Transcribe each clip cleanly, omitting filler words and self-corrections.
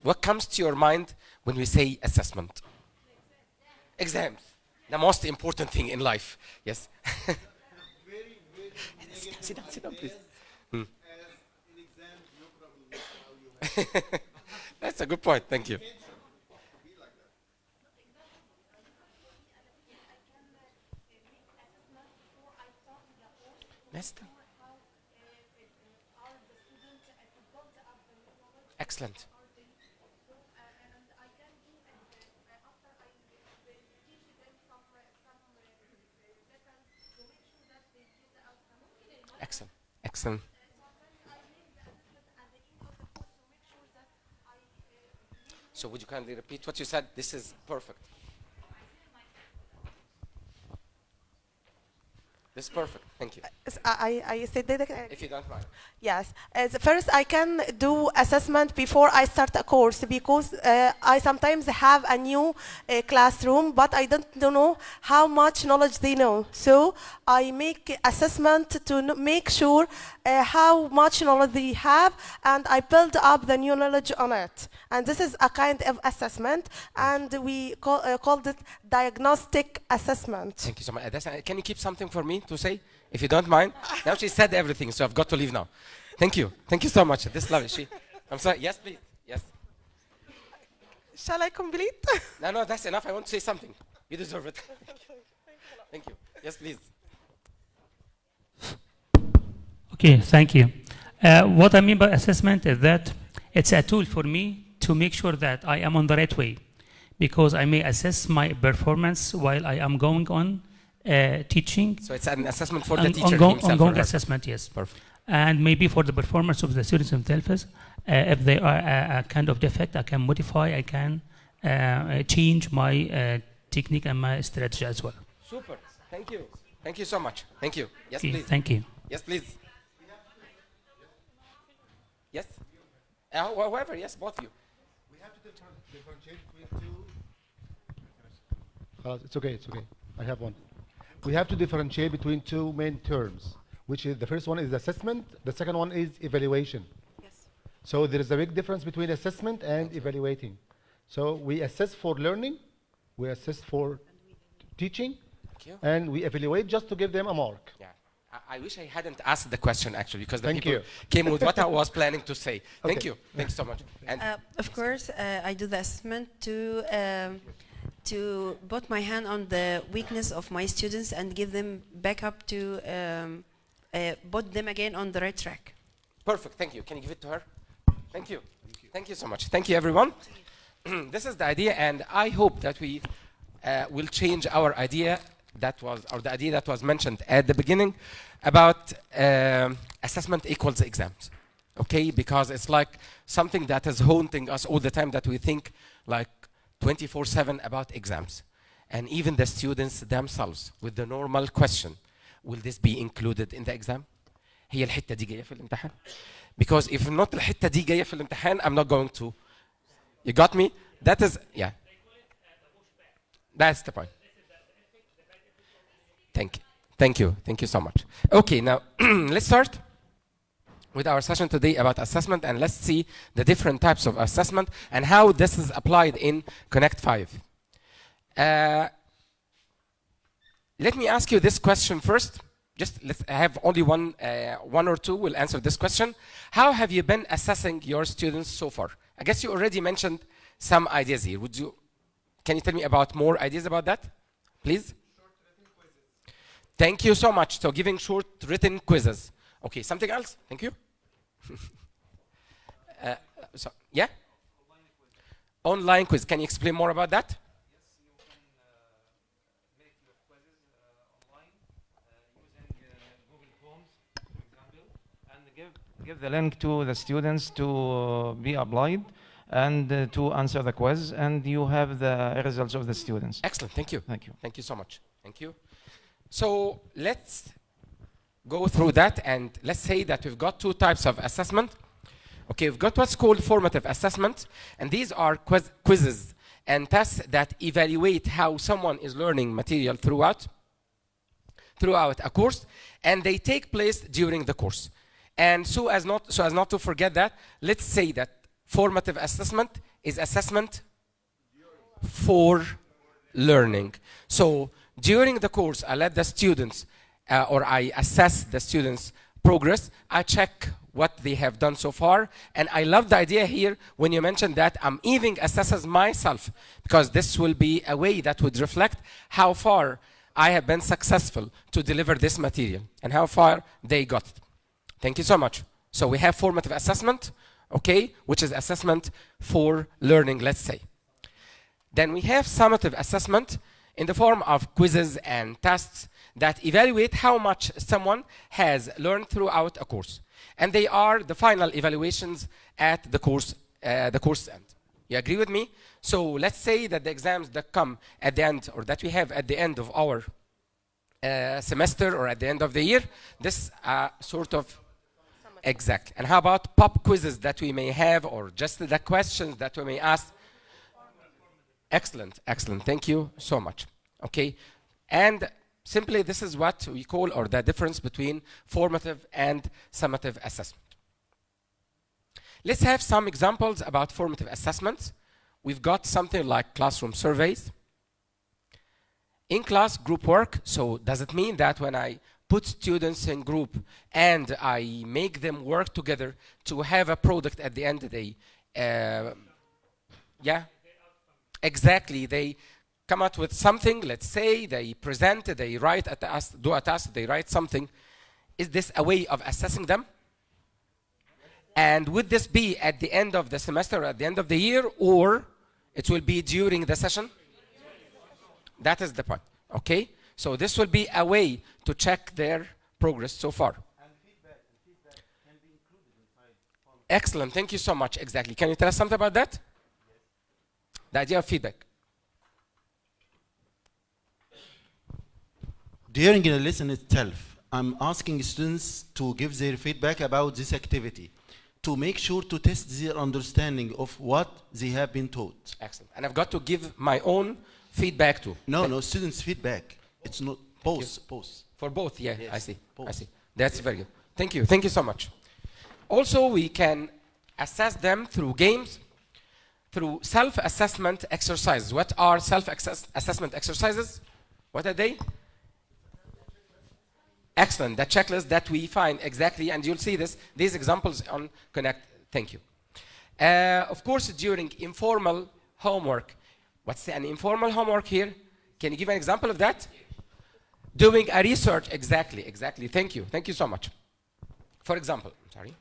What comes to your mind when we say assessment? Exams. The most important thing in life. Yes. Sit down, please. That's a good point. Thank you. Next. Excellent. Excellent. Excellent. So would you kindly repeat what you said? This is perfect. This is perfect. Thank you. I said that. If you don't mind. Yes. First, I can do assessment before I start a course because I sometimes have a new classroom, but I don't know how much knowledge they know. So I make assessment to make sure how much knowledge they have, and I build up the new knowledge on it. And this is a kind of assessment, and we called it diagnostic assessment. Thank you so much. Can you keep something for me to say, if you don't mind? Now she said everything, so I've got to leave now. Thank you. Thank you so much. This is lovely. I'm sorry. Yes, please. Yes. Shall I complete? No, that's enough. I want to say something. You deserve it. Thank you. Yes, please. Okay, thank you. What I mean by assessment is that it's a tool for me to make sure that I am on the right way, because I may assess my performance while I am going on teaching. So it's an assessment for the teacher himself. Ongoing assessment, yes. Perfect. And maybe for the performance of the students themselves, if they are a kind of defect, I can modify, I can change my technique and my strategy as well. Super. Thank you. Thank you so much. Thank you. Yes, Okay, please. thank you. Yes, please. Yes. Whoever, yes, both of you. We have to differentiate between two. It's okay. I have one. We have to differentiate between two main terms, which is the first one is assessment, the second one is evaluation. Yes. So there is a big difference between assessment and evaluating. So we assess for learning, we assess for teaching, and we evaluate just to give them a mark. Yeah. I wish I hadn't asked the question actually, because the Thank people you. came with what I was planning to say. Thank Okay. you. Thanks so much. And Of course, I do the assessment to put my hand on the weakness of my students and give them back up to put them again on the right track. perfect. Thank you. Can you give it to her? Thank you. Thank you so much. Thank you, everyone. This is the idea, and I hope that we will change our idea or the idea that was mentioned at the beginning about assessment equals exams. Okay, because it's like something that is haunting us all the time, that we think like 24/7 about exams. And even the students themselves with the normal question, will this be included in the exam? هي الحتة دي جاية في الامتحان? Because if not الحتة دي جاية في الامتحان, I'm not going to. You got me? That is, yeah. That's the point. Thank you so much. Okay, now let's start with our session today about assessment, and let's see the different types of assessment and how this is applied in Connect 5. Let me ask you this question first. Just let's have only one or two will answer this question. How have you been assessing your students so far? I guess you already mentioned some ideas here. Can you tell me about more ideas about that, please? Thank you so much. So giving short written quizzes. Okay, something else? Thank you. Yeah? Online quiz. Can you explain more about that? Yes, you can make your quizzes online using Google Forms, for example, and give the link to the students to be applied and to answer the quiz, and you have the results of the students. Excellent. Thank you. Thank you. Thank you so much. Thank you. So let's go through that, and let's say that we've got two types of assessment. Okay, we've got what's called formative assessment, and these are quizzes and tests that evaluate how someone is learning material throughout a course, and they take place during the course. And so as not to forget that, let's say that formative assessment is assessment for learning. So during the course, I let the students, or I assess the students' progress. I check what they have done so far. And I love the idea here when you mentioned that I'm even assesses myself, because this will be a way that would reflect how far I have been successful to deliver this material and how far they got it. Thank you so much. So we have formative assessment, okay, which is assessment for learning, let's say. Then we have summative assessment in the form of quizzes and tests that evaluate how much someone has learned throughout a course. And they are the final evaluations at the course end. You agree with me? So let's say that the exams that come at the end, or that we have at the end of our semester or at the end of the year, this sort of exact. And how about pop quizzes that we may have, or just the questions that we may ask? Excellent, excellent. Thank you so much. Okay, and simply this is what we call, or the difference between formative and summative assessment. Let's have some examples about formative assessments. We've got something like classroom surveys. In-class group work, so does it mean that when I put students in group and I make them work together to have a product at the end of the day? Yeah, exactly. They come out with something, let's say, they present, they write a task, do a task, they write something. Is this a way of assessing them? And would this be at the end of the semester, at the end of the year, or it will be during the session? That is the point, okay? So this will be a way to check their progress so far. And feedback can be included inside formative. Excellent, thank you so much, exactly. Can you tell us something about that? Yes. The idea of feedback. During the lesson itself, I'm asking students to give their feedback about this activity to make sure to test their understanding of what they have been taught. Excellent. And I've got to give my own feedback too. No, students' feedback. It's not both. For both, yeah, Yes, I see. both. I see. That's very good. Thank you. Thank you so much. Also, we can assess them through games, through self-assessment exercises. What are self-assessment exercises? What are they? Excellent. The checklist that we find exactly, and you'll see these examples on Connect. Thank you. Of course, during informal homework. What's an informal homework here? Can you give an example of that? Doing a research, exactly. Thank you so much. For example, sorry.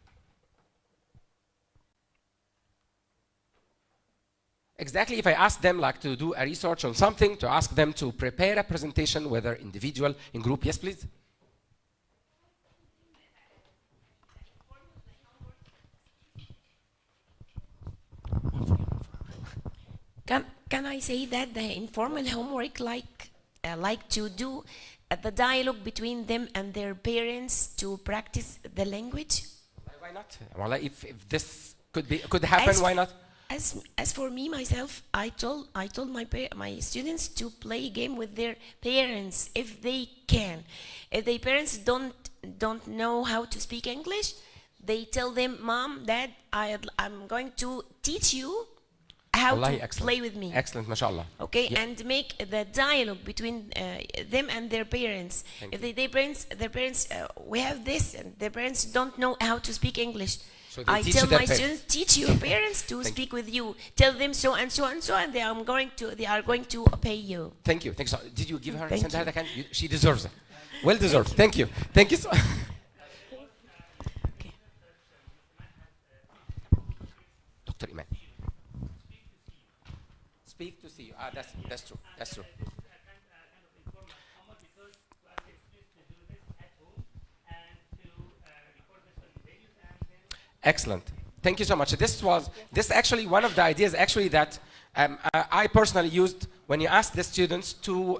Exactly, if I ask them like to do a research on something, to ask them to prepare a presentation, whether individual, in group, yes please? Can I say that the informal homework like to do the dialogue between them and their parents to practice the language? Why not? Well, if this could happen, why not? As for me myself, I told my students to play a game with their parents if they can. If their parents don't know how to speak English, they tell them, Mom, Dad, I'm going to teach you how Wallahi, to excellent. play with me. Excellent, mashallah. Okay, Yeah. and make the dialogue between them and their parents. Thank If their parents, we have this, and their parents don't know how to speak English. So they I teach tell their my parents. students, teach your parents to Thank speak with you. Tell them so and so and so, and they are going to pay you. Thank you. So, did you give her Thank send her you. the can? She deserves it. Well deserved. Thank you. Thank you so. Okay. Dr. Iman. Speak to see you. That's true. That's true. Excellent. Thank you so much. This actually one of the ideas actually that I personally used when you ask the students to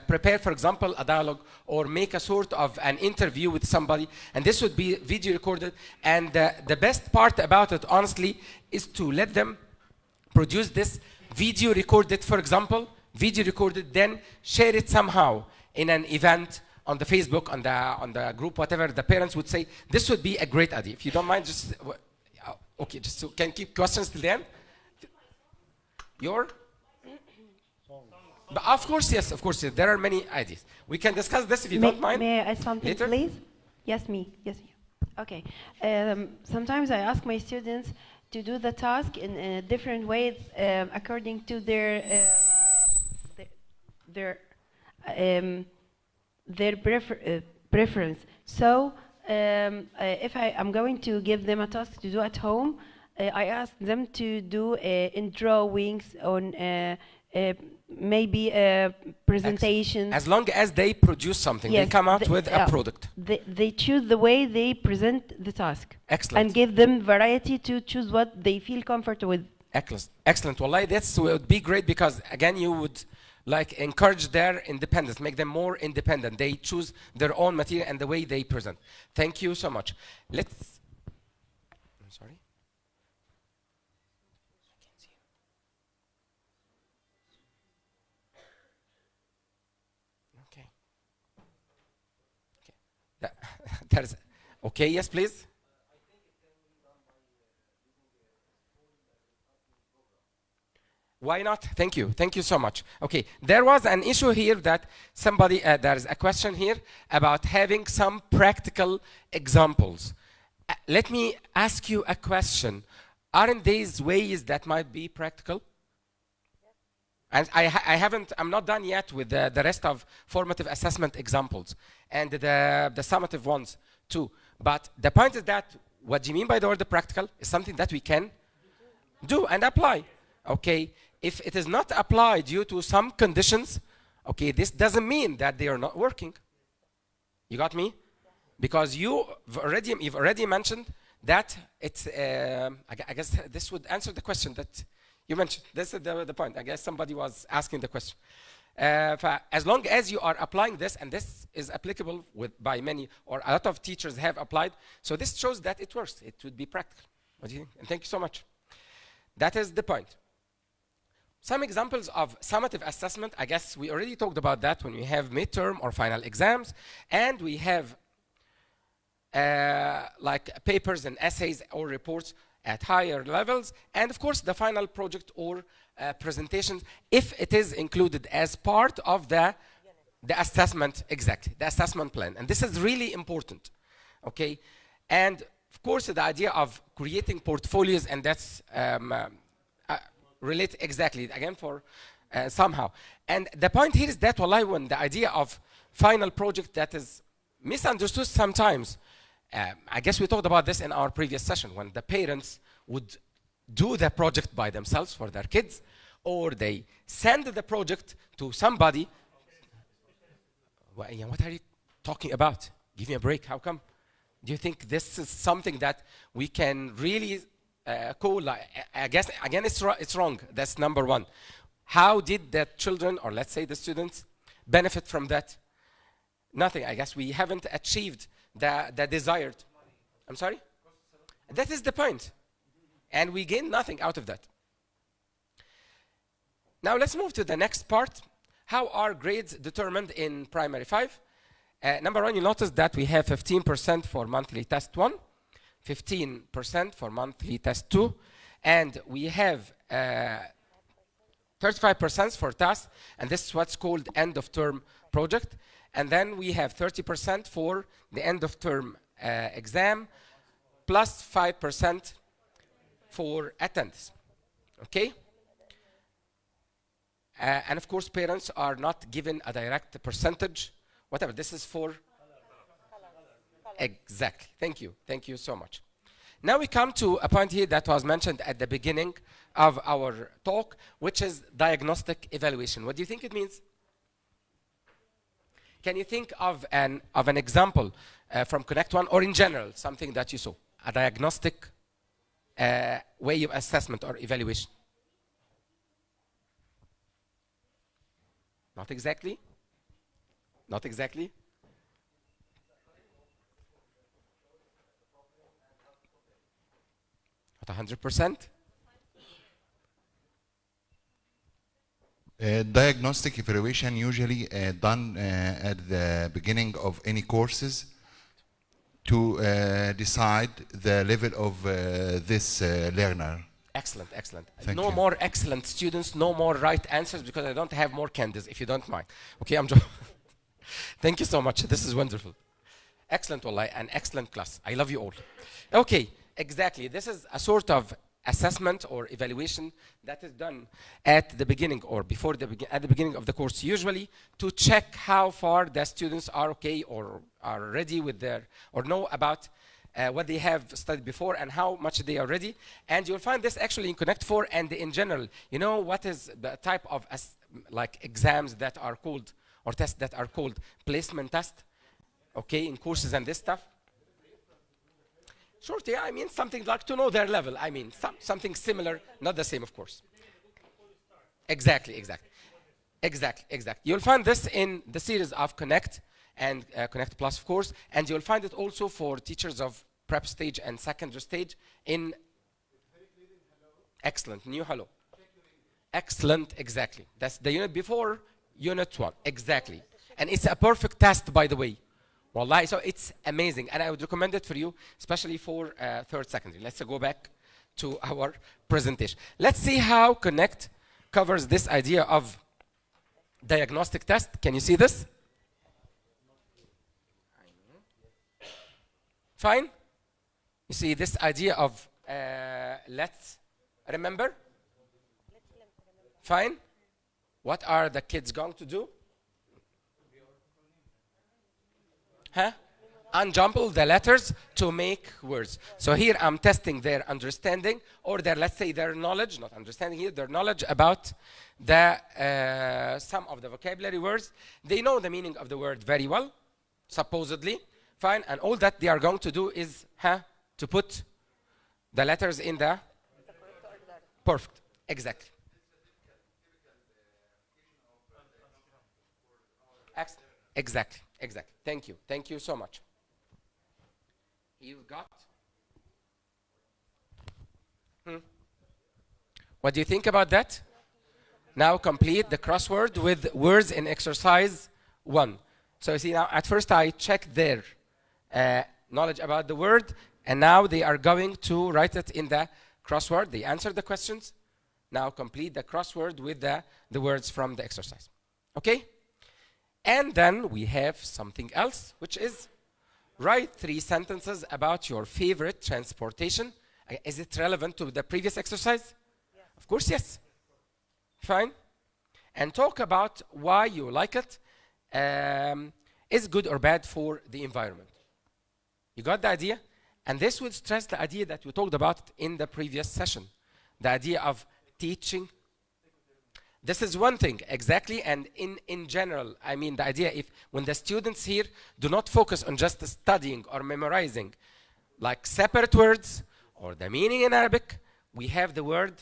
prepare, for example, a dialogue or make a sort of an interview with somebody, and this would be video recorded. And the best part about it, honestly, is to let them produce this video recorded, for example, video recorded, then share it somehow in an event on the Facebook, on the group, whatever. The parents would say, this would be a great idea. If you don't mind, just, okay, just so can keep questions till the end. Your? But of course, yes, of course, yes. There are many ideas. We can discuss this if you don't mind. May I add something, later. please? Yes, me. Yes, you. Okay. Sometimes I ask my students to do the task in different ways according to their preference. So if I am going to give them a task to do at home, I ask them to do in drawings on maybe presentations. As long as they produce something, they Yes, come out with a product. They choose the way they present the task. Excellent. And give them variety to choose what they feel comfortable with. Excellent. Excellent. Wallahi, that would be great because, again, you would like encourage their independence, make them more independent. They choose their own material and the way they present. Thank you so much. Let's. I'm sorry. Okay. Okay. There's. Okay. Yes, please. Why not? Thank you. Thank you so much. Okay, there was an issue here that somebody, there's a question here about having some practical examples. Let me ask you a question. Aren't these ways that might be practical? And I'm not done yet with the rest of formative assessment examples and the summative ones too. But the point is that what you mean by the word practical is something that we can do and apply. Okay, if it is not applied due to some conditions, okay, this doesn't mean that they are not working. You got me? Because you've already mentioned that it's, I guess this would answer the question that you mentioned. This is the point. I guess somebody was asking the question. As long as you are applying this, and this is applicable by many, or a lot of teachers have applied, so this shows that it works. It would be practical. What do you think? And thank you so much. That is the point. Some examples of summative assessment, I guess we already talked about that when we have midterm or final exams, and we have like papers and essays or reports at higher levels, and of course the final project or presentations, if it is included as part of the assessment, exactly, the assessment plan. And this is really important, okay? And of course the idea of creating portfolios, and that's relate exactly again for somehow. And the point here is that wallahi, when the idea of final project that is misunderstood sometimes, I guess we talked about this in our previous session, when the parents would do the project by themselves for their kids, or they send the project to somebody. What are you talking about? Give me a break. How come? Do you think this is something that we can really call? I guess again it's wrong. That's number one. How did the children, or let's say the students, benefit from that? Nothing. I guess we haven't achieved the desired. I'm sorry? That is the point. And we gain nothing out of that. Now let's move to the next part. How are grades determined in primary 5? Number one, you notice that we have 15% for monthly test 1, 15% for monthly test 2, and we have 35% for tasks, and this is what's called end of term project. And then we have 30% for the end of term exam, plus 5% for attendance, okay? And of course, parents are not given a direct percentage, whatever. This is for, exactly, thank you so much. Now we come to a point here that was mentioned at the beginning of our talk, which is diagnostic evaluation. What do you think it means? Can you think of an example from Connect One, or in general, something that you saw, a diagnostic way of assessment or evaluation? Not exactly? Not exactly? Not 100%? Diagnostic evaluation usually done at the beginning of any courses to decide the level of this learner. Excellent, excellent. Thank No you. more excellent students, no more right answers because I don't have more candies, if you don't mind. Okay, I'm joking. Thank you so much. This is wonderful. Excellent, wallahi, an excellent class. I love you all. Okay, exactly. This is a sort of assessment or evaluation that is done at the beginning or before at the beginning of the course, usually to check how far the students are okay or are ready with their, or know about what they have studied before and how much they are ready. And you'll find this actually in Connect 4 and in general. You know what is the type of like exams that are called, or tests that are called placement test, okay, in courses and this stuff? Sure, yeah, I mean something like to know their level. I mean something similar, not the same, of course. Exactly, exactly. Exactly, exactly. You'll find this in the series of Connect and Connect Plus, of course, and you'll find it also for teachers of prep stage and secondary stage in excellent, new hello. Excellent, exactly. That's the unit before unit 1, exactly. And it's a perfect test, by the way. Wallahi, so it's amazing, and I would recommend it for you, especially for third secondary. Let's go back to our presentation. Let's see how Connect covers this idea of diagnostic test. Can you see this? Fine? You see this idea of let's remember? Fine? What are the kids going to do? Huh? Unjumble the letters to make words. So here I'm testing their understanding or their, let's say, their knowledge, not understanding here, their knowledge about the some of the vocabulary words. They know the meaning of the word very well, supposedly. Fine, and all that they are going to do is to put the letters in the perfect, exactly. Exactly, exactly. Thank you so much. You've got. What do you think about that? Now complete the crossword with words in exercise 1. So you see now, at first I checked their knowledge about the word, and now they are going to write it in the crossword. They answer the questions. Now complete the crossword with the words from the exercise. Okay? And then we have something else, which is write 3 sentences about your favorite transportation. Is it relevant to the previous exercise? Yeah. Of course, yes. Fine. And talk about why you like it. Is good or bad for the environment. You got the idea? And this would stress the idea that we talked about in the previous session. The idea of teaching. This is one thing, exactly, and in general, I mean the idea if when the students here do not focus on just studying or memorizing like separate words or the meaning in Arabic, we have the word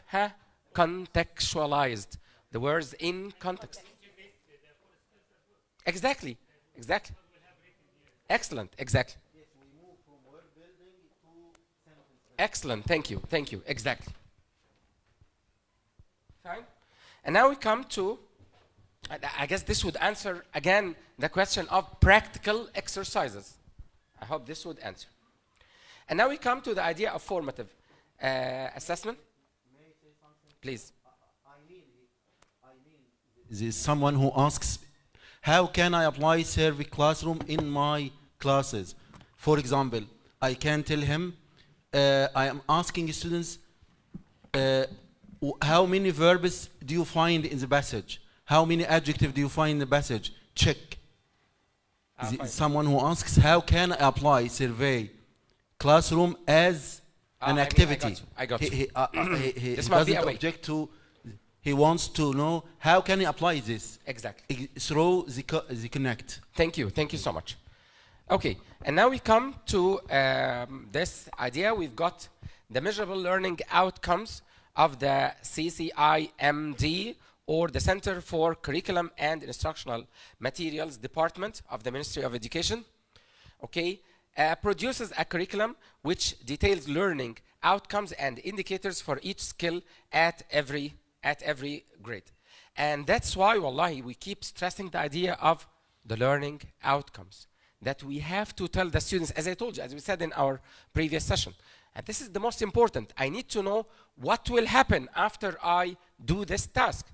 contextualized, the words in context. Exactly, exactly. Excellent, exactly. Excellent, thank you, exactly. Fine. And now we come to, I guess this would answer again the question of practical exercises. I hope this would answer. And now we come to the idea of formative assessment. May I say something? Please. There is someone who asks, how can I apply Survey Classroom in my classes? For example, I can tell him, I am asking students, how many verbs do you find in the passage? How many adjectives do you find in the passage? Check. Someone who asks, how can I apply Survey Classroom as an activity? I got you. He doesn't object to, he wants to know, how can he apply this? Exactly. Through the Connect. Thank you so much. Okay, and now we come to this idea. We've got the measurable learning outcomes of the CCIMD, or the Center for Curriculum and Instructional Materials Department of the Ministry of Education. Okay, produces a curriculum which details learning outcomes and indicators for each skill at every grade. And that's why, wallahi, we keep stressing the idea of the learning outcomes, that we have to tell the students, as I told you, as we said in our previous session, And this is the most important. I need to know what will happen after I do this task.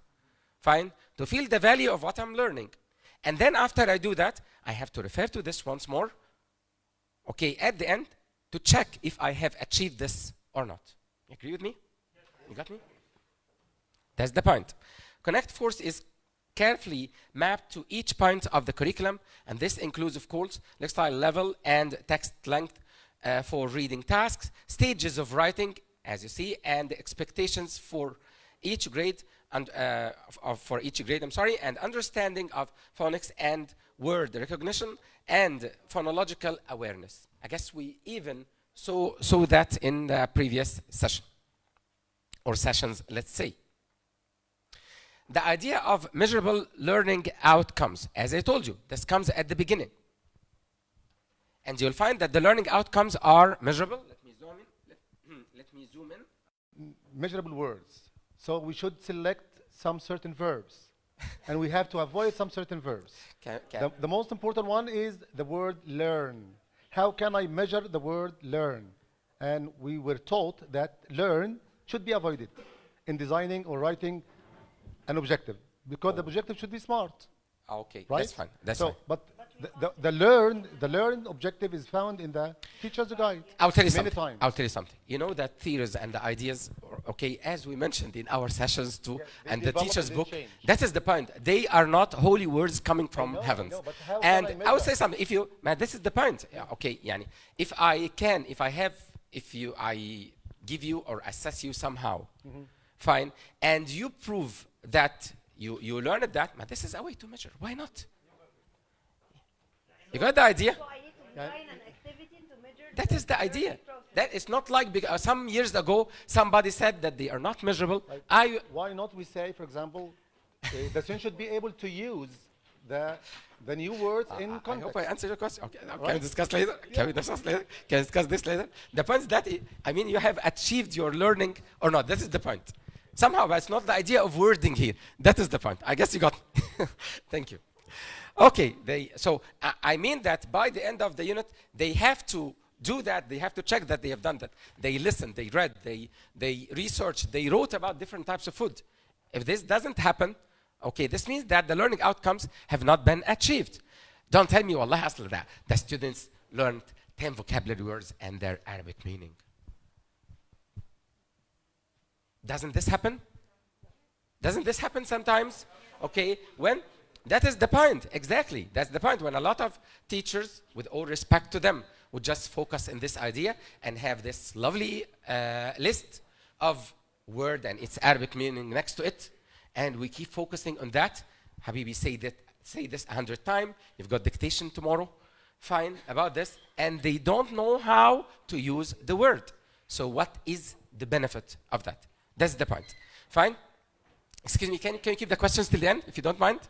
Fine? To feel the value of what I'm learning. And then after I do that, I have to refer to this once more. Okay, at the end, to check if I have achieved this or not. You agree with me? You got me? That's the point. Connect Force is carefully mapped to each point of the curriculum, and this includes, of course, lifestyle level and text length for reading tasks, stages of writing, as you see, and expectations for each grade, and and understanding of phonics and word recognition and phonological awareness. I guess we even saw that in the previous session, or sessions, let's say. The idea of measurable learning outcomes, as I told you, this comes at the beginning. And you'll find that the learning outcomes are measurable. Let me zoom in. Let me zoom in. Measurable words. So we should select some certain verbs. And we have to avoid some certain verbs. The most important one is the word learn. How can I measure the word learn? And we were taught that learn should be avoided in designing or writing an objective, because the objective should be smart. Okay, right? That's fine. That's fine. But the learn objective is found in the teacher's guide. I'll tell you many something. times. I'll tell you something. You know that theories and the ideas, okay, as we mentioned in our sessions too, and the teacher's book, that is the point. They are not holy words coming from heavens. I know, but how And can I would measure? say something. If you, man, this is the point. Yeah, okay, yani, if I give you or assess you somehow, fine, and you prove that you learned that, man, this is a way to measure. Why not? You got the idea? So I need to design an activity to measure. That is the idea. That is not like some years ago somebody said that they are not measurable. Like, why not we say, for example, the student should be able to use the new words in I context. hope I answered your question. Okay, now Right? can we discuss later? Can we discuss later? Can we discuss this later? The point is that, I mean, you have achieved your learning or not. This is the point. Somehow, but it's not the idea of wording here. That is the point. I guess you got me. Thank you. Okay, so I mean that by the end of the unit, they have to do that. They have to check that they have done that. They listened, they read, they researched, they wrote about different types of food. If this doesn't happen, okay, this means that the learning outcomes have not been achieved. Don't tell me, wallah, asl that the students learned 10 vocabulary words and their Arabic meaning. Doesn't this happen? Doesn't this happen sometimes? Okay, when? That is the point, exactly. That's the point. When a lot of teachers, with all respect to them, would just focus in this idea and have this lovely list of word and its Arabic meaning next to it, and we keep focusing on that. Habibi, say this 100 times. You've got dictation tomorrow. Fine, about this. And they don't know how to use the word. So what is the benefit of that? That's the point. Fine? Excuse me, can you keep the questions till the end, if you don't mind?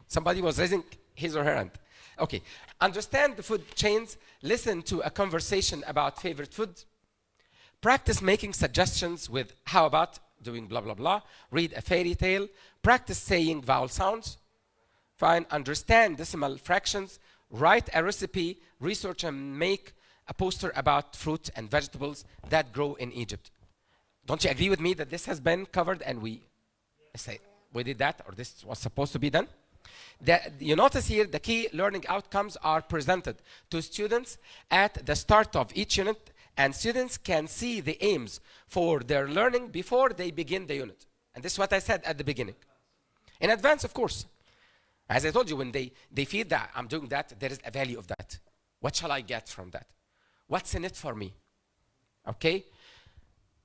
Somebody was raising his or her hand. Okay. Understand the food chains. Listen to a conversation about favorite food. Practice making suggestions with how about doing blah, blah, blah. Read a fairy tale. Practice saying vowel sounds. Fine. Understand decimal fractions. Write a recipe. Research and make a poster about fruit and vegetables that grow in Egypt. Don't you agree with me that this has been covered and we did that, or this was supposed to be done? You notice here the key learning outcomes are presented to students at the start of each unit, and students can see the aims for their learning before they begin the unit. And this is what I said at the beginning. In advance, of course. As I told you, when they feel that I'm doing that, there is a value of that. What shall I get from that? What's in it for me? Okay?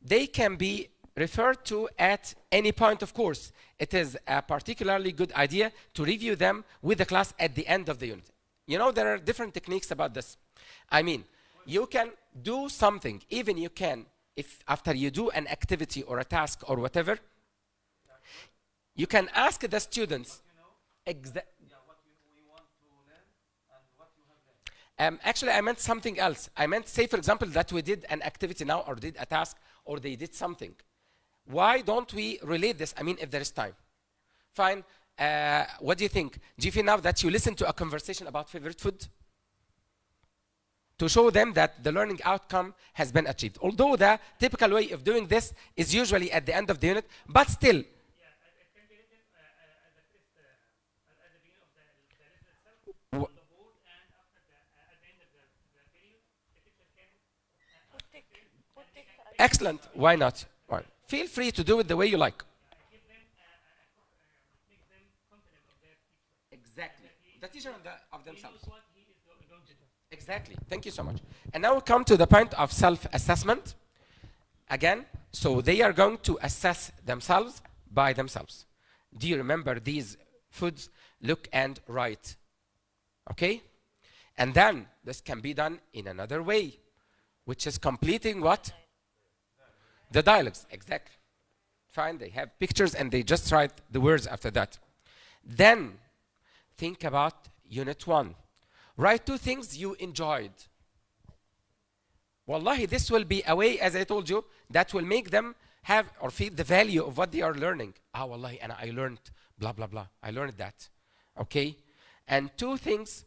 They can be referred to at any point, of course. It is a particularly good idea to review them with the class at the end of the unit. You know, there are different techniques about this. I mean, you can do something, even you can, if after you do an activity or a task or whatever, you can ask the students actually, I meant something else. I meant, say, for example, that we did an activity now, or did a task, or they did something. Why don't we relate this? I mean, if there is time. Fine. What do you think? Do you feel now that you listen to a conversation about favorite food? to show them that the learning outcome has been achieved. Although the typical way of doing this is usually at the end of the unit, but still. Excellent. Why not? Why? Feel free to do it the way you like. Exactly. The teacher of themselves. Exactly. Thank you so much. And now we come to the point of self-assessment. Again, so they are going to assess themselves by themselves. Do you remember these foods? Look and write. Okay? And then this can be done in another way, which is completing what? The dialogues. Exactly. Fine, they have pictures and they just write the words after that. Then think about unit 1. Write 2 things you enjoyed. Wallahi, this will be a way, as I told you, that will make them have or feel the value of what they are learning. Ah, wallahi, and I learned blah, blah, blah. I learned that. Okay? And 2 things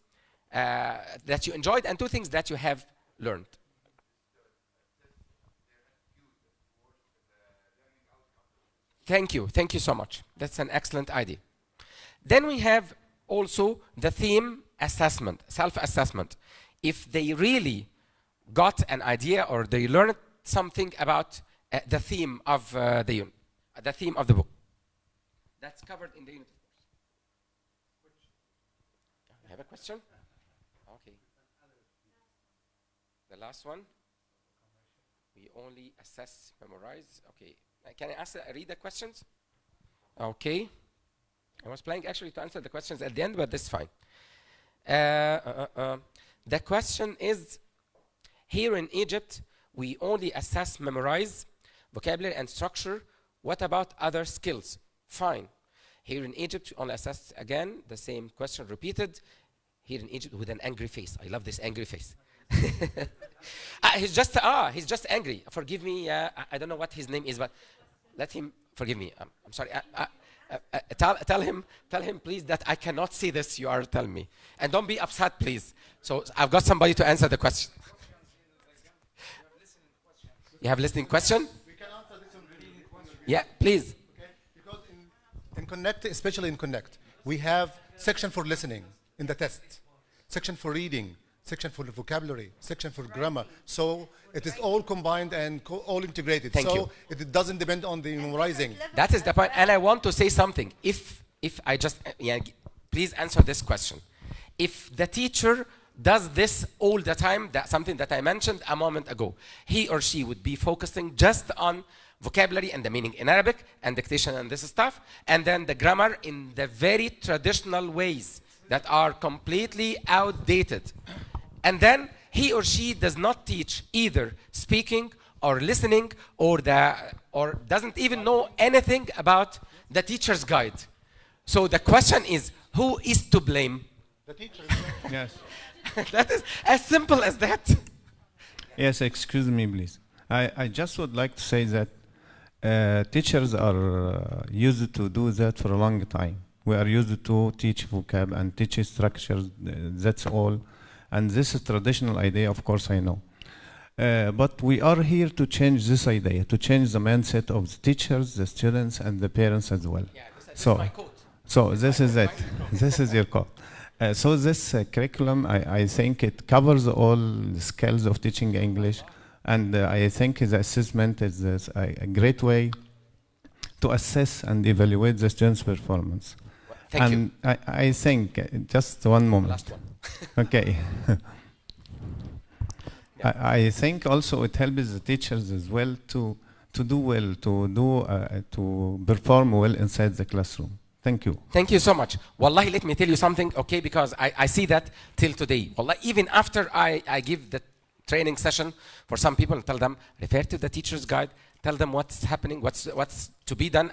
that you enjoyed and 2 things that you have learned. Thank you. Thank you so much. That's an excellent idea. Then we have also the theme assessment, self-assessment. If they really got an idea or they learned something about the theme of the theme of the book. That's covered in the unit, of course. I have a question? Okay. The last one. We only assess, memorize. Okay. Can I read the questions? Okay. I was planning actually to answer the questions at the end, but that's fine. The question is, here in Egypt, we only assess, memorize, vocabulary and structure. What about other skills? Fine. Here in Egypt, we only assess, again, the same question repeated. Here in Egypt with an angry face. I love this angry face. He's just angry. Forgive me. I don't know what his name is, but let him forgive me. I'm sorry. Tell him, please, that I cannot see this. You are telling me, and don't be upset, please. So I've got somebody to answer the question. You have listening question? We can answer this on reading question. Yeah, please. Okay, because in Connect, especially in Connect, we have section for listening in the test, section for reading, section for the vocabulary, section for grammar. So it is all combined and all integrated. Thank you. It doesn't depend on the memorizing. That is the point. And I want to say something. If I just, please answer this question. If the teacher does this all the time, that's something that I mentioned a moment ago, he or she would be focusing just on vocabulary and the meaning in Arabic and dictation and this stuff, and then the grammar in the very traditional ways that are completely outdated. And then he or she does not teach either speaking or listening or doesn't even know anything about the teacher's guide. So the question is, who is to blame? The teacher. Yes. That is as simple as that. Yes, excuse me, please. I just would like to say that teachers are used to do that for a long time. We are used to teach vocab and teach structures, that's all. And this is traditional idea, of course, I know. But we are here to change this idea, to change the mindset of the teachers, the students, and the parents as well. Yeah, this is my quote. So this is it. This is your quote. So this curriculum, I think it covers all the skills of teaching English. And I think the assessment is a great way to assess and evaluate the students' performance. Thank you. I think, just one moment. Last one. Okay. I think also it helps the teachers as well to do well, to perform well inside the classroom. Thank you. Thank you so much. Wallahi, let me tell you something, okay, because I see that till today. Wallahi, even after I give the training session for some people and tell them, refer to the teacher's guide, tell them what's happening, what's to be done,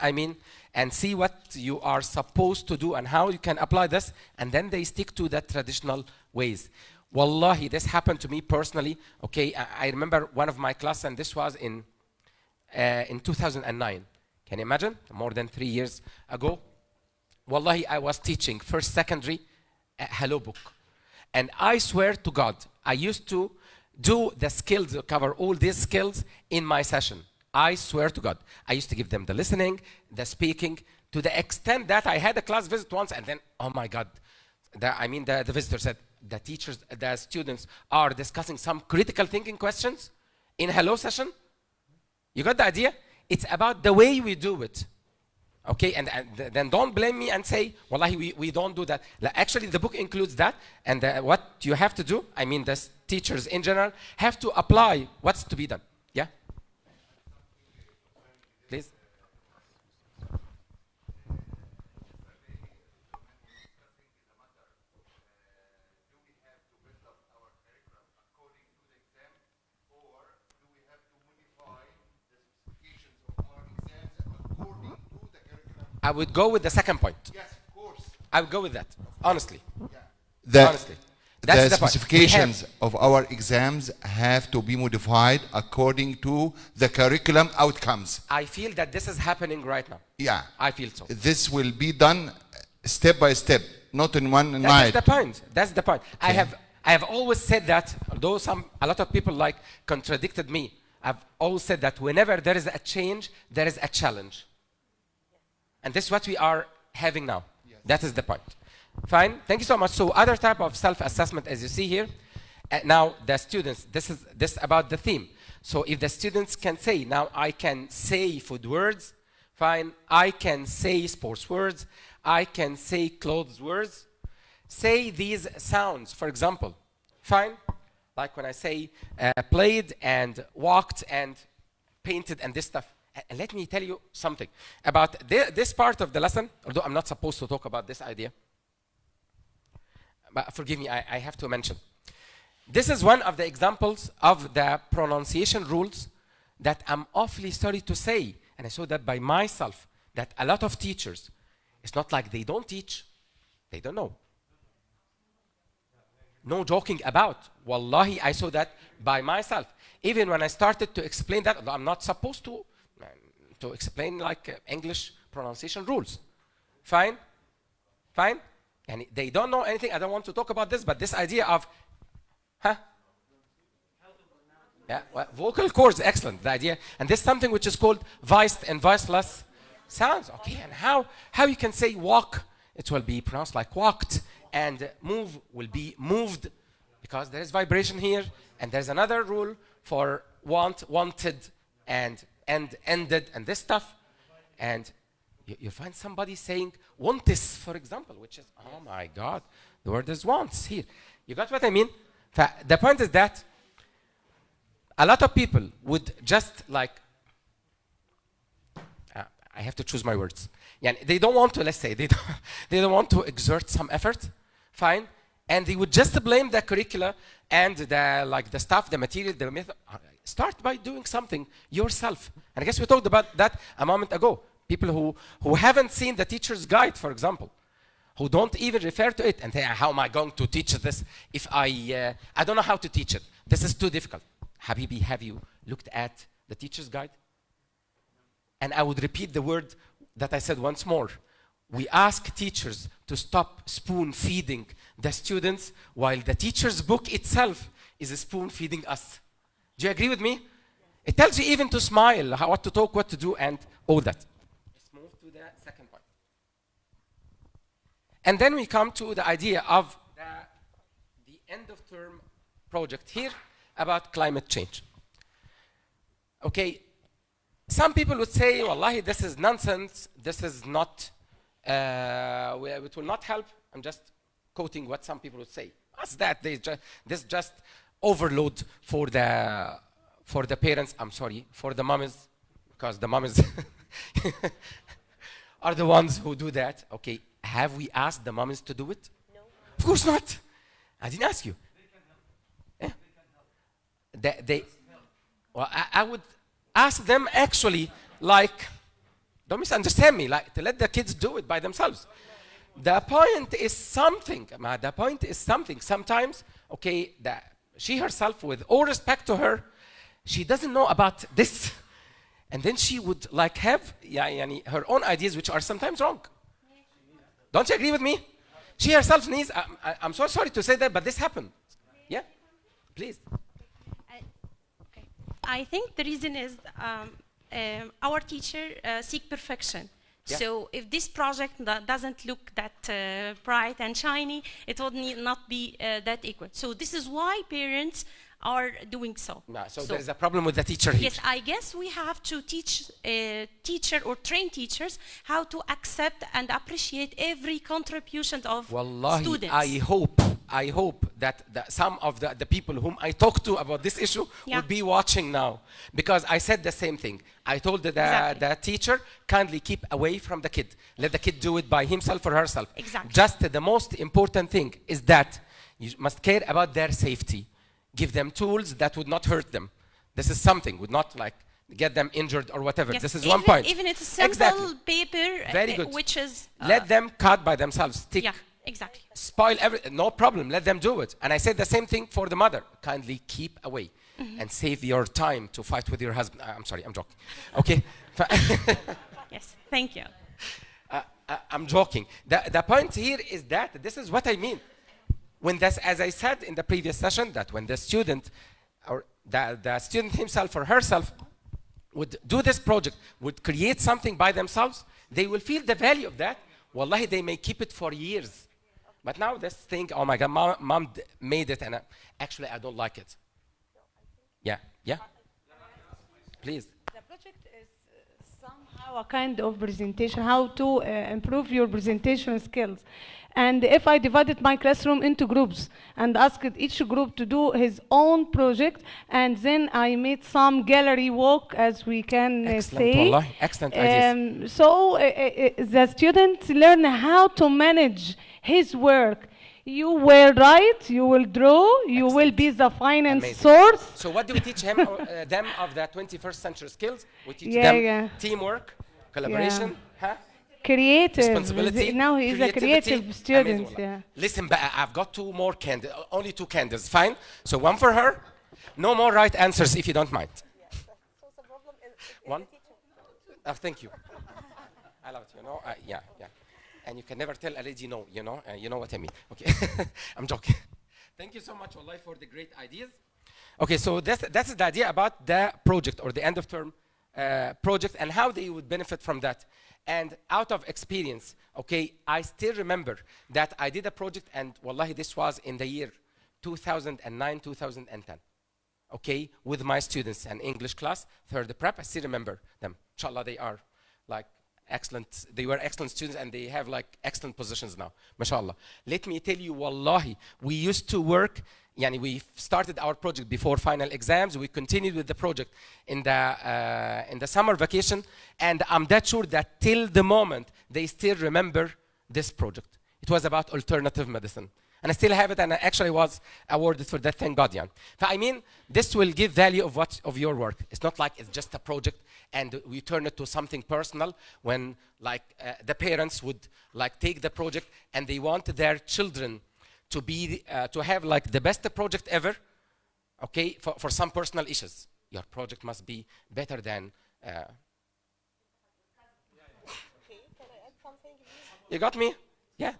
and see what you are supposed to do and how you can apply this, and then they stick to the traditional ways. Wallahi, this happened to me personally, okay? I remember one of my class, and this was in 2009. Can you imagine? More than 3 years ago. Wallahi, I was teaching first secondary Hello book. And I swear to God, I used to do the skills, cover all these skills in my session. I swear to God. I used to give them the listening, the speaking, to the extent that I had a class visit once and then, oh my God, the visitor said, the students are discussing some critical thinking questions in a hello session. You got the idea? It's about the way we do it. Okay, and then don't blame me and say, wallahi, we don't do that. Actually, the book includes that, and what you have to do, the teachers in general, have to apply what's to be done. Yeah? Please. I would go with the second point. Yes, of course. I would go with that, honestly. Yeah. Honestly. The specifications of our exams have to be modified according to the curriculum outcomes. I feel that this is happening right now. Yeah. I feel so. This will be done step by step, not in one night. That's the point. That's the point. Okay. I have always said that, although a lot of people contradicted me. I've always said that whenever there is a change, there is a challenge. And this is what we are having now. Yes. That is the point. Fine. Thank you so much. So other type of self-assessment, as you see here. Now the students, this is about the theme. So if the students can say, now I can say food words, fine. I can say sports words. I can say clothes words. Say these sounds, for example. Fine. Like when I say played and walked and painted and this stuff. And let me tell you something about this part of the lesson, although I'm not supposed to talk about this idea. But forgive me, I have to mention. This is one of the examples of the pronunciation rules that I'm awfully sorry to say, and I saw that by myself, that a lot of teachers, it's not like they don't teach, they don't know. No joking about. Wallahi, I saw that by myself. Even when I started to explain that, although I'm not supposed to explain English pronunciation rules. Fine? Fine? And they don't know anything. I don't want to talk about this, but this idea of, yeah, well, vocal cords, excellent, the idea. And there's something which is called voiced and voiceless sounds. Okay, and how you can say walk, it will be pronounced like walked, and move will be moved, because there is vibration here, and there's another rule for wanted, and ended, and this stuff. And you find somebody saying wantis, for example, which is, oh my God, the word is wants here. You got what I mean? The point is that a lot of people would just I have to choose my words. Yeah, they don't want to, let's say, they don't want to exert some effort, fine, and they would just blame the curricula and the stuff, the material, the method. Start by doing something yourself. And I guess we talked about that a moment ago. People who haven't seen the teacher's guide, for example, who don't even refer to it and say, how am I going to teach this if I don't know how to teach it? This is too difficult. Habibi, have you looked at the teacher's guide? And I would repeat the word that I said once more. We ask teachers to stop spoon feeding the students while the teacher's book itself is spoon feeding us. Do you agree with me? It tells you even to smile, what to talk, what to do, and all that. Let's move to the second point. And then we come to the idea of the end of term project here about climate change. Okay, some people would say, wallahi, this is nonsense, this is not, it will not help. I'm just quoting what some people would say. What's that? This just overload for the parents, I'm sorry, for the mommies, because the mommies are the ones who do that. Okay, have we asked the mommies to do it? No. Of course not. I didn't ask you. They can help. Well, I would ask them actually, don't misunderstand me, to let the kids do it by themselves. The point is something. The point is something. Sometimes, okay, she herself, with all respect to her, she doesn't know about this. And then she would have her own ideas, which are sometimes wrong. Don't you agree with me? She herself needs, I'm so sorry to say that, but this happened. Yeah? Please. I think the reason is our teacher seek perfection. Yeah. So if this project doesn't look that bright and shiny, it would not be that equal. So this is why parents are doing so. No, so there is a problem with the teacher here. Yes, I guess we have to teach teacher or train teachers how to accept and appreciate every contribution of Wallahi, students. I hope that some of the people whom I talked to about this issue will be watching now, because I said the same thing. I told the teacher, kindly keep away from the kid. Let the kid do it by himself or herself. Exactly. Just the most important thing is that you must care about their safety. Give them tools that would not hurt them. This is something, would not like get them injured or whatever. Yes, This is one point. Even it's a simple Exactly. paper, Very good. which is... Let them cut by themselves, stick. Yeah, exactly. Spoil everything, no problem, let them do it. And I said the same thing for the mother. Kindly keep away and save your time to fight with your husband. I'm sorry, I'm joking. Okay? Yes, thank you. I'm joking. The point here is that this is what I mean. When this, as I said in the previous session, that when the student or the student himself or herself would do this project, would create something by themselves, they will feel the value of that. Wallahi, they may keep it for years. But now this thing, oh my God, mom made it, and actually I don't like it. Yeah, yeah. Please. The project is somehow a kind of presentation, how to improve your presentation skills. And if I divided my classroom into groups and asked each group to do his own project, and then I made some gallery work, as we can Excellent, say. wallahi. Excellent ideas. So the students learn how to manage his work. You will write, you will draw, you will be the finance Amazing. source. So what do we teach him, them of the 21st century skills? We teach Yeah, them yeah. teamwork, collaboration, huh? Creative. Responsibility. Now he's a creativity. creative student. Amazing, Yeah. Listen, I've got two more candles, only two candles, fine? So one for her, no more right answers if you don't mind. One? Oh, thank you. I love it, you know, yeah, yeah. And you can never tell a lady no, you know what I mean. Okay, I'm joking. Thank you so much, Wallahi, for the great ideas. Okay, so that's the idea about the project or the end of term project and how they would benefit from that. And out of experience, okay, I still remember that I did a project, and wallahi, this was in the year 2009, 2010. Okay, with my students, an English class, third prep. I still remember them. Inshallah, they are like excellent. They were excellent students, and they have like excellent positions now. Mashallah. Let me tell you, wallahi, we used to work. Yani we started our project before final exams. We continued with the project in the summer vacation, and I'm that sure that till the moment they still remember this project. It was about alternative medicine, and I still have it, and I actually was awarded for that. Thank God, Jan. I mean, this will give value of your work. It's not like it's just a project and we turn it to something personal. When like the parents would like take the project and they want their children to be to have like the best project ever, okay, for some personal issues. Your project must be better than you got me? Yeah.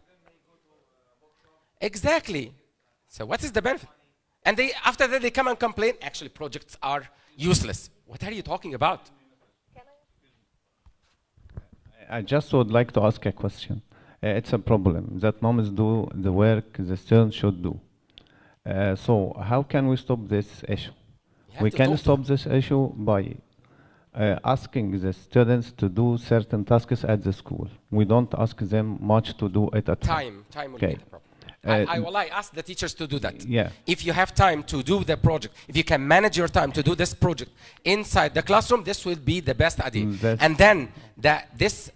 Exactly. So what is the benefit? And they after that they come and complain, actually projects are useless. What are you talking about? I just would like to ask a question. It's a problem that moms do the work the students should do. So how can we stop this issue? We can stop this issue by asking the students to do certain tasks at the school. We don't ask them much to do it at home. Time will be the problem. I ask the teachers to do that. Yeah. If you have time to do the project, if you can manage your time to do this project inside the classroom, this will be the best idea. And then this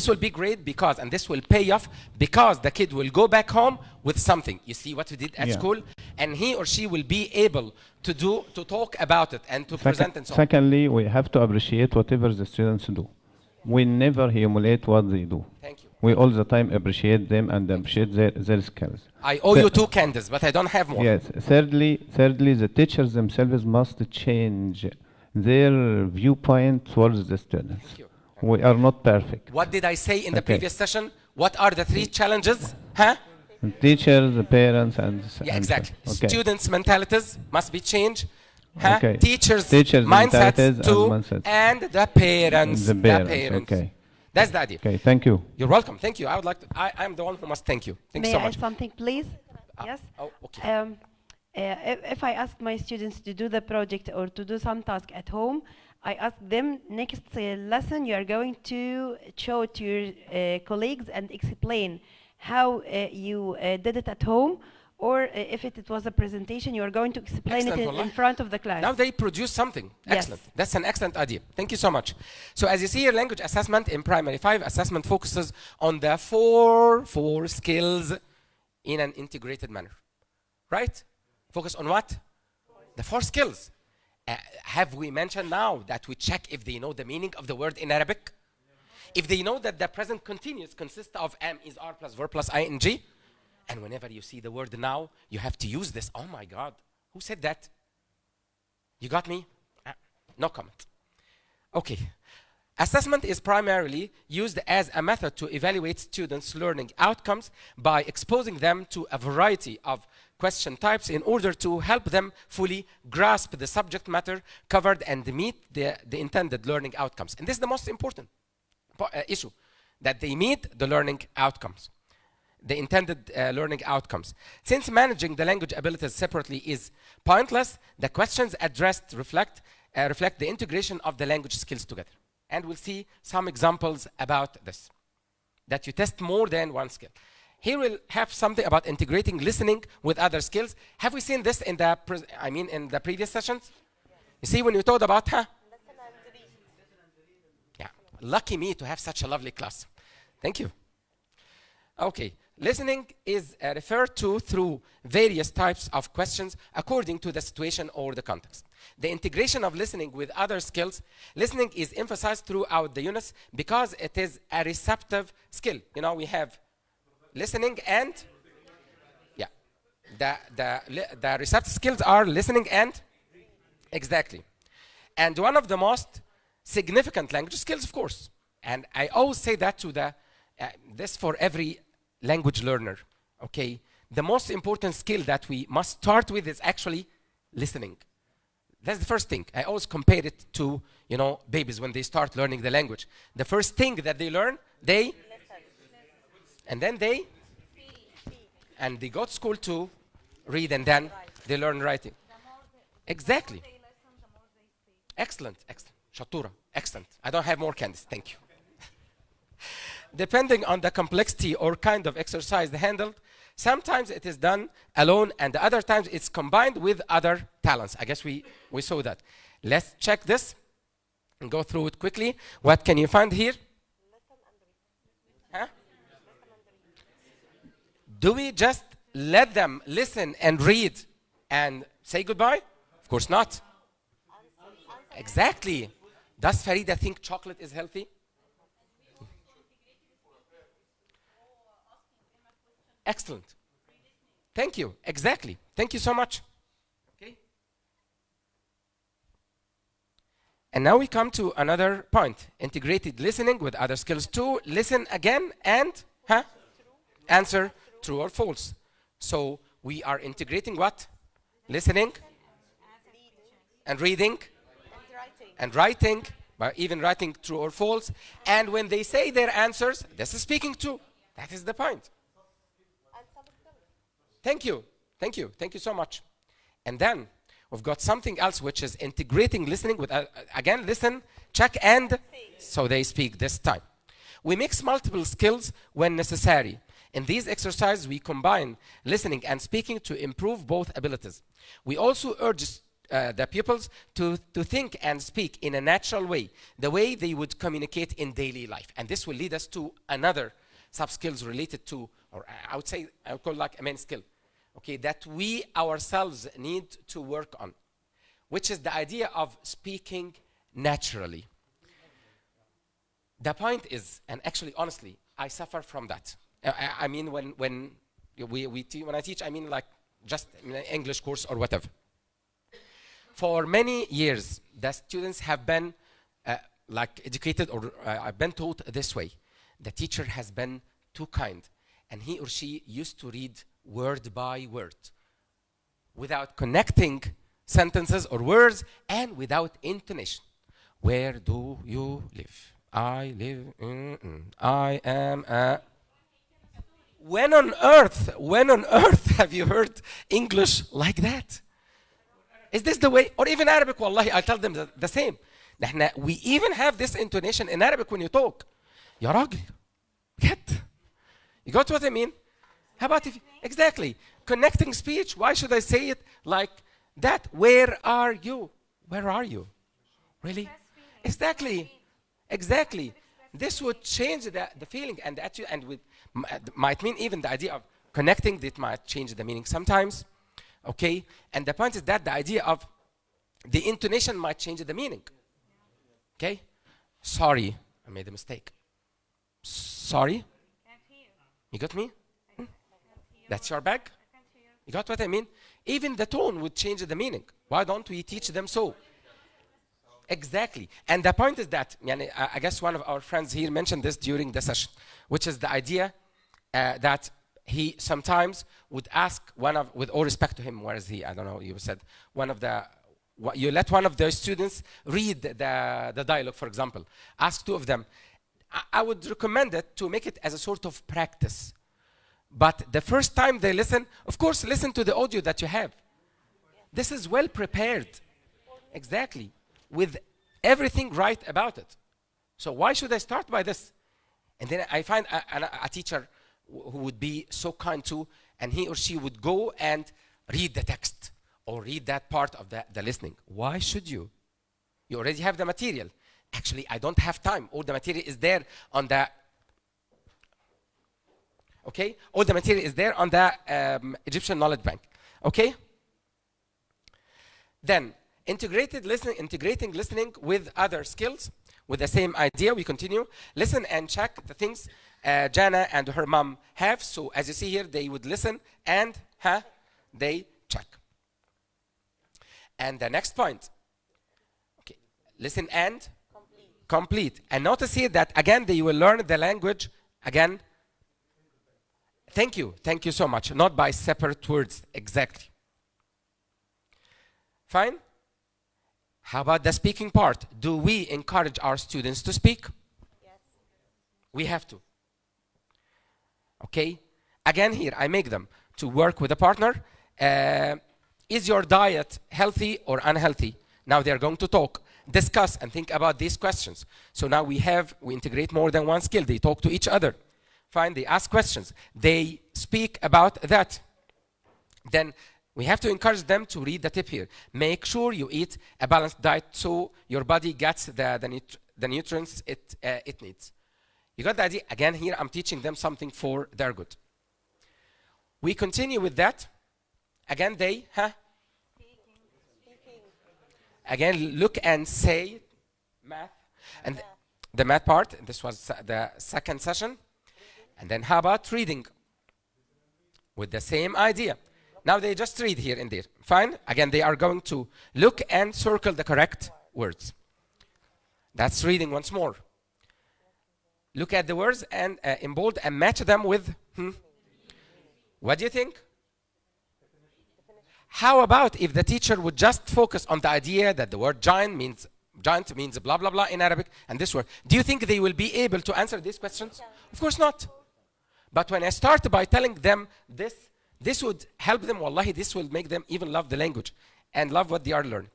will be great because, and this will pay off because the kid will go back home with something. You see what we did at school, and he or she will be able to talk about it and to present and so on. Secondly, we have to appreciate whatever the students do. We never humiliate what they do. Thank you. We all the time appreciate them and appreciate their skills. I owe you 2 candles, but I don't have more. Yes. Thirdly, the teachers themselves must change their viewpoint towards the students. Thank you. We are not perfect. What did I say in the previous session? What are the 3 challenges? Huh? Teachers, the parents, and Yeah, exactly. Okay. Students' mentalities must be changed. Okay. teachers, Teachers' mindsets mentalities and too, mindsets. and the parents. The parents, okay. That's the idea. Okay, thank you. You're welcome. Thank you. I would like to. I'm the one who must thank you. Thank May you so I much. add something, please? Yes. Oh, okay. If I ask my students to do the project or to do some task at home, I ask them next lesson you are going to show to your colleagues and explain how you did it at home, or if it was a presentation, you are going to explain Excellent, it in Wallah. front of the class. Now they produce something. Yes. Excellent. That's an excellent idea. Thank you so much. So as you see here, language assessment in primary 5 assessment focuses on the four skills in an integrated manner. Right? Focus on what? The 4 skills. Have we mentioned now that we check if they know the meaning of the word in Arabic? If they know that the present continuous consists of am, is, are plus verb plus ing, and whenever you see the word now, you have to use this. Oh my God, who said that? You got me? No comment. Okay. Assessment is primarily used as a method to evaluate students' learning outcomes by exposing them to a variety of question types in order to help them fully grasp the subject matter covered and meet the intended learning outcomes. And this is the most important issue, that they meet the learning outcomes, the intended learning outcomes. Since managing the language abilities separately is pointless, the questions addressed reflect the integration of the language skills together. And we'll see some examples about this, that you test more than one skill. Here we'll have something about integrating listening with other skills. Have we seen this in the, in the previous sessions? You see, when we talked about, yeah, lucky me to have such a lovely class. Thank you. Okay, listening is referred to through various types of questions according to the situation or the context. The integration of listening with other skills, listening is emphasized throughout the units because it is a receptive skill. You know, we have listening and, yeah, the receptive skills are listening and, exactly. And one of the most significant language skills, of course, and I always say that to the, this for every language learner, okay? The most important skill that we must start with is actually listening. That's the first thing. I always compare it to, you know, babies when they start learning the language. The first thing that they learn, they, and then they, and they go to school to read, and then they learn writing. Exactly. Excellent, excellent. Shatura, excellent. I don't have more candies, thank you. Depending on the complexity or kind of exercise handled, sometimes it is done alone, and the other times it's combined with other talents. I guess we saw that. Let's check this and go through it quickly. What can you find here? Huh? Do we just let them listen and read and say goodbye? Of course not. Exactly. Does Farida think chocolate is healthy? Excellent. Thank you. Exactly. Thank you so much. Okay. And now we come to another point. Integrated listening with other skills too. Listen again and answer true or false. So we are integrating what? Listening and reading and writing, by even writing true or false. And when they say their answers, this is speaking too. That is the point. Thank you. Thank you. Thank you so much. And then we've got something else, which is integrating listening with, again, listen, check, and so they speak this time. We mix multiple skills when necessary. In these exercises, we combine listening and speaking to improve both abilities. We also urge the pupils to think and speak in a natural way, the way they would communicate in daily life. And this will lead us to another sub-skills related to, or I would say, I would call like a main skill, okay, that we ourselves need to work on, which is the idea of speaking naturally. The point is, and actually, honestly, I suffer from that. I mean, when I teach, I mean like just in an English course or whatever. For many years, the students have been like educated, or I've been taught this way. The teacher has been too kind, and he or she used to read word by word without connecting sentences or words and without intonation. Where do you live? I live I am a... When on earth have you heard English like that? Is this the way? Or even Arabic, wallahi, I tell them the same. We even have this intonation in Arabic when you talk. يا راجل. Get. You got what I mean? How about if... Exactly. Connecting speech, why should I say it like that? Where are you? Where are you? Really? Exactly. Exactly. This would change the feeling and the attitude, and might mean even the idea of connecting, that might change the meaning sometimes. Okay? And the point is that the idea of the intonation might change the meaning. Okay? Sorry, I made a mistake. Sorry? You got me? That's your bag? You got what I mean? Even the tone would change the meaning. Why don't we teach them so? Exactly. And the point is that, I guess one of our friends here mentioned this during the session, which is the idea that he sometimes would ask with all respect to him, where is he? I don't know, you said, you let one of the students read the dialogue, for example. Ask two of them. I would recommend it to make it as a sort of practice. But the first time they listen, of course, listen to the audio that you have. This is well prepared. Exactly. With everything right about it. So why should I start by this? And then I find a teacher who would be so kind to, and he or she would go and read the text or read that part of the listening. Why should you? You already have the material. Actually, I don't have time. All the material is there on the... Okay? All the material is there on the Egyptian Knowledge Bank. Okay? Then, integrating listening with other skills, with the same idea, we continue. Listen and check the things Jana and her mom have. So, as you see here, they would listen and they check. And the next point. Okay. Listen and complete. And notice here that, again, they will learn the language, again. Thank you so much. Not by separate words, exactly. Fine? How about the speaking part? Do we encourage our students to speak? Yes. We have to. Okay? Again here, I make them to work with a partner. Is your diet healthy or unhealthy? Now they're going to talk, discuss, and think about these questions. So now we integrate more than one skill. They talk to each other. Fine, they ask questions. They speak about that. Then we have to encourage them to read the tip here. Make sure you eat a balanced diet so your body gets the nutrients it needs. You got the idea? Again, here I'm teaching them something for their good. We continue with that. Again, they, Again, look and say math. And the math part, this was the second session. And then how about reading? With the same idea. Now they just read here and there. Fine. Again, they are going to look and circle the correct words. That's reading once more. Look at the words and in bold and match them with... What do you think? How about if the teacher would just focus on the idea that the word giant means blah, blah, blah in Arabic, and this word. Do you think they will be able to answer these questions? Of course not. But when I start by telling them this would help them, wallahi, this will make them even love the language and love what they are learning.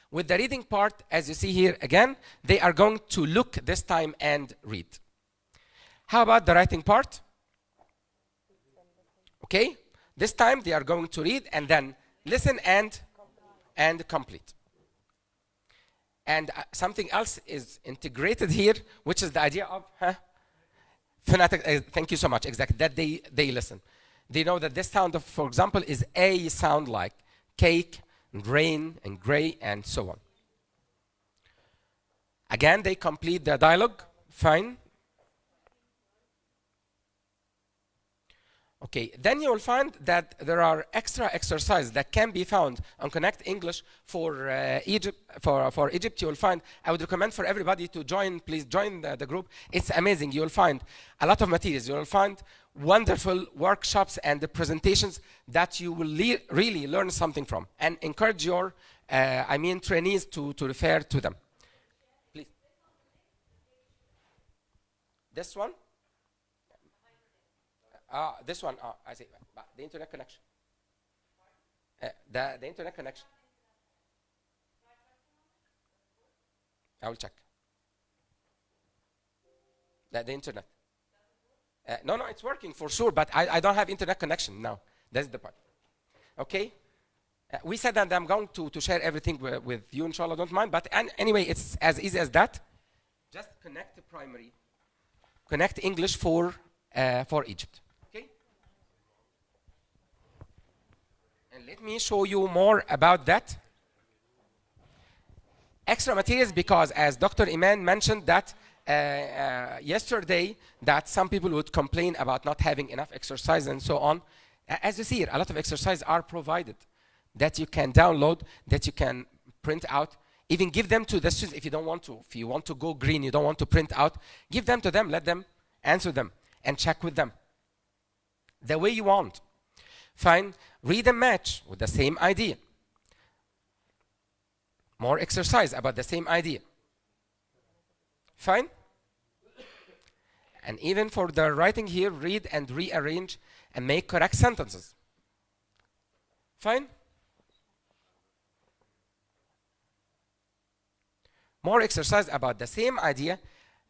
With the reading part, as you see here again, they are going to look this time and read. How about the writing part? Okay, this time they are going to read and then listen and complete. And something else is integrated here, which is the idea of phonetic. Thank you so much. Exactly, that they listen. They know that this sound of, for example, is a sound like cake, and rain, and gray, and so on. Again, they complete the dialogue. Fine. Okay, then you will find that there are extra exercises that can be found on Connect English for Egypt. For Egypt, you will find, I would recommend for everybody to join, please join the group. It's amazing. You will find a lot of materials. You will find wonderful workshops and the presentations that you will really learn something from, and encourage your trainees to refer to them. Please. This one? This one, I see, the internet connection. The internet connection. I will check. The internet. No, it's working for sure, but I don't have internet connection now. That's the part. Okay? We said that I'm going to share everything with you, inshallah, don't mind. But anyway, it's as easy as that. Just connect the primary. Connect English for Egypt. Okay? And let me show you more about that. Extra materials, because as Dr. Iman mentioned that yesterday, that some people would complain about not having enough exercise and so on. As you see here, a lot of exercises are provided that you can download, that you can print out, even give them to the students if you don't want to. If you want to go green, you don't want to print out, give them to them, let them answer them, and check with them the way you want. Fine, read and match with the same idea. More exercise about the same idea. Fine? And even for the writing here, read and rearrange and make correct sentences. Fine? More exercise about the same idea.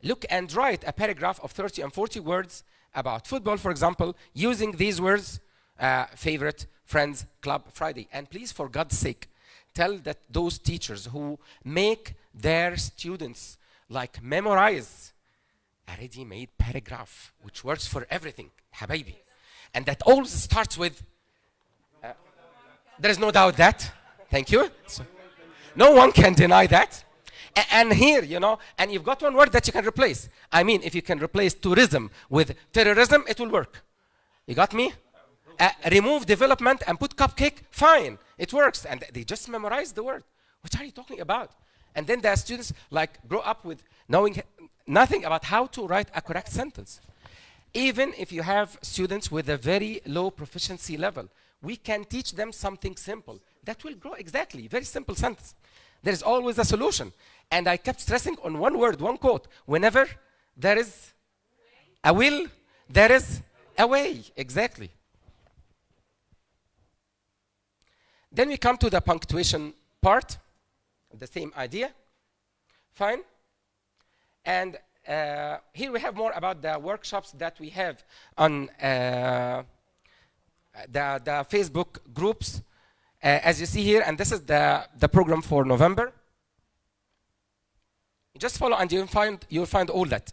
Look and write a paragraph of 30 and 40 words about football, for example, using these words, favorite, friends, club, Friday. And please, for God's sake, tell that those teachers who make their students like memorize a ready-made paragraph, which works for everything, habibi. And that always starts with, there is no doubt that, thank you. So, no one can deny that. And here, you know, and you've got one word that you can replace. I mean, if you can replace tourism with terrorism, it will work. You got me? Remove development and put cupcake, fine, it works. And they just memorize the word. What are you talking about? And then the students like grow up with knowing nothing about how to write a correct sentence. Even if you have students with a very low proficiency level, we can teach them something simple that will grow exactly, very simple sentence. There is always a solution. And I kept stressing on one word, one quote. Whenever there is a will, there is a way, exactly. Then we come to the punctuation part, the same idea. Fine. And here we have more about the workshops that we have on the Facebook groups, as you see here, and this is the program for November. You just follow and you'll find all that.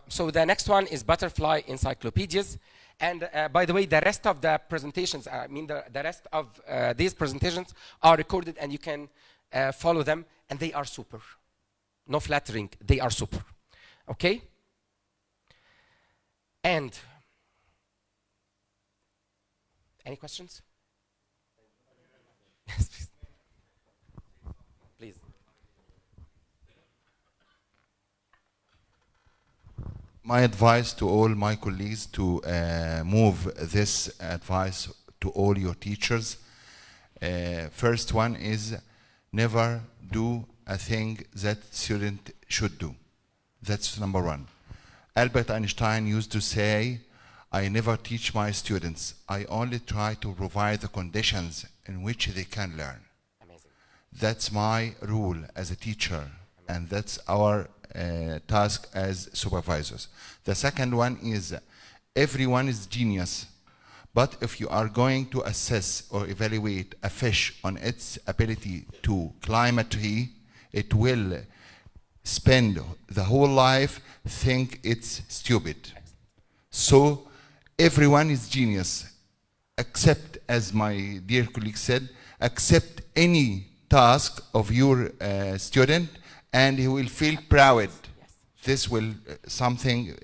So the next one is butterfly encyclopedias. And by the way, the rest of the presentations, I mean the rest of these presentations are recorded and you can follow them, and they are super. No flattering, they are super. Okay? And any questions? Yes, please. Please. My advice to all my colleagues to move this advice to all your teachers. First one is never do a thing that student should do. That's number one. Albert Einstein used to say, I never teach my students. I only try to provide the conditions in which they can learn. Amazing. That's my rule as a teacher, and that's our task as supervisors. The second one is everyone is genius, but if you are going to assess or evaluate a fish on its ability to climb a tree, it will spend the whole life think it's stupid. So everyone is genius, except, as my dear colleague said, accept any task of your student and he will feel proud. This will something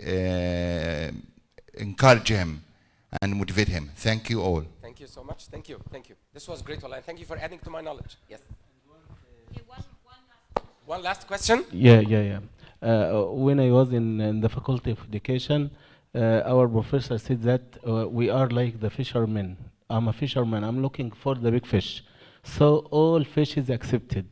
encourage him and motivate him. Thank you all. Thank you so much. Thank you. Thank you. This was great, Wallah. Thank you for adding to my knowledge. Yes. One last question. Yeah. When I was in the Faculty of Education, our professor said that we are like the fishermen. I'm a fisherman. I'm looking for the big fish. So all fish is accepted.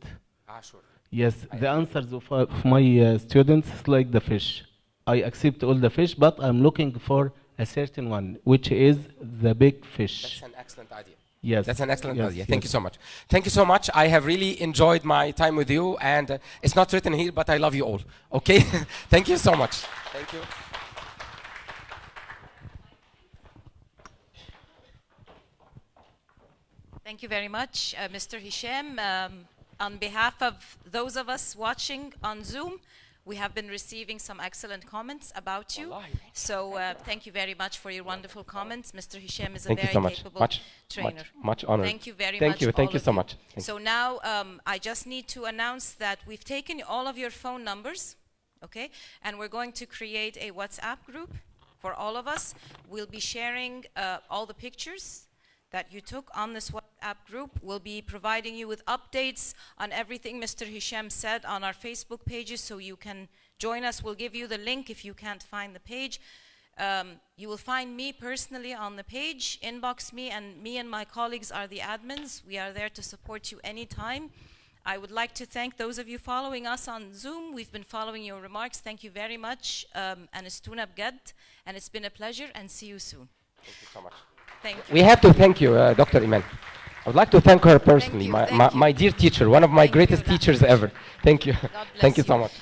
Ah, sure. Yes, the answers of my students is like the fish. I accept all the fish, but I'm looking for a certain one, which is the big fish. That's an excellent idea. Yes. That's an excellent Yes, idea. Thank you yes. so much. Thank you so much. I have really enjoyed my time with you, and it's not written here, but I love you all. Okay? Thank you so much. Thank you. Thank you very much, Mr. Hesham. On behalf of those of us watching on Zoom, we have been receiving some excellent comments about you. So thank you very much for your wonderful comments. Mr. Hesham is a Thank you very so much. capable Much trainer. much honored. Thank you very Thank much. you. Thank all you of so much. Thank So now I just need to announce that we've taken all of your phone numbers, okay? And we're going to create a WhatsApp group for all of us. We'll be sharing all the pictures that you took on this WhatsApp group. We'll be providing you with updates on everything Mr. Hesham said on our Facebook pages, so you can join us. We'll give you the link if you can't find the page. You will find me personally on the page. Inbox me, and me and my colleagues are the admins. We are there to support you anytime. I would like to thank those of you following us on Zoom. We've been following your remarks. Thank you very much. Anistuna bgad, and it's been a pleasure, and see you soon. Thank you so much. Thank you. We have to thank you, Dr. Iman. I would like to thank her personally, you, my, thank my, you. my dear teacher, one of my greatest teachers ever. Thank you. God bless Thank you so you. much.